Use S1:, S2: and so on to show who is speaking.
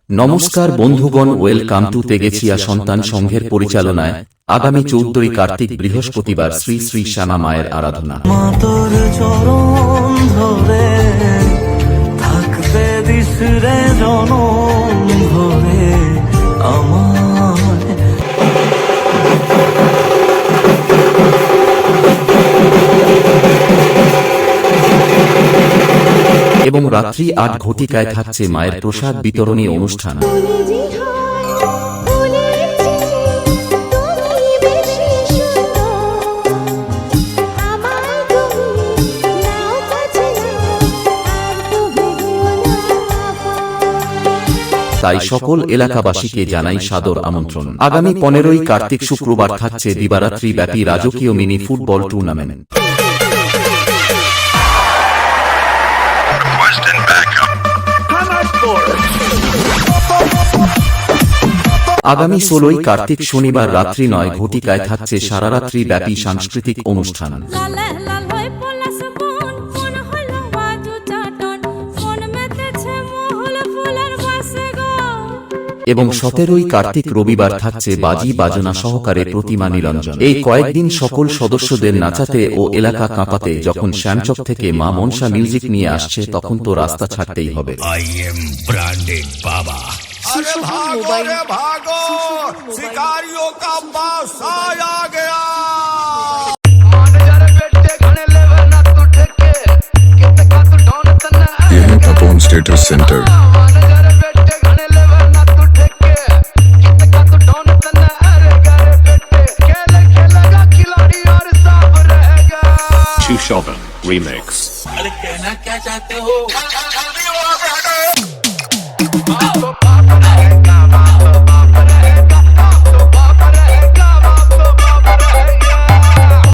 S1: নমস্কার বন্ধুগণ, welcome to তেগেছিয়া সন্তান সংঘের পরিচালনায় আগামী 14 কার্তিক বৃহস্পতিবার শ্রী শ্রী শ্যামা মায়ের আরাধনা।
S2: মাতর চরণ ধরে থাকতে দিস রে জনম ভরে আমায়।
S1: এবং রাত্রি 8 ঘটিকায় থাকছে মায়ের প্রসাদ বিতরণী অনুষ্ঠান। তাই সকল এলাকাবাসীকে জানাই সাদর আমন্ত্রণ। আগামী 15 কার্তিক শুক্রবার থাকছে দিবারাত্রি ব্যাপী রাজকীয় মিনি ফুটবল টুর্নামেন্ট। আগামী 16 কার্তিক শনিবার রাত্রি 9 ঘটিকায় থাকছে সারারাত্রি ব্যাপী সাংস্কৃতিক অনুষ্ঠান। এবং 17 কার্তিক রবিবার থাকছে বাজি বাজনা সহকারে প্রতিমা নিরঞ্জন। এই কয়েকদিন সকল সদস্যদের নাচাতে ও এলাকা কাঁপাতে যখন শ্যামচক থেকে মা মনসা মিউজিক নিয়ে আসছে, তখন তো রাস্তা ছাড়তেই হবে।
S3: I am branded Baba.
S4: अरे भागो रे भागो, शिकारियों का बादशाह आ गया।
S5: ये है तपोवन स्टेटस सेंटर।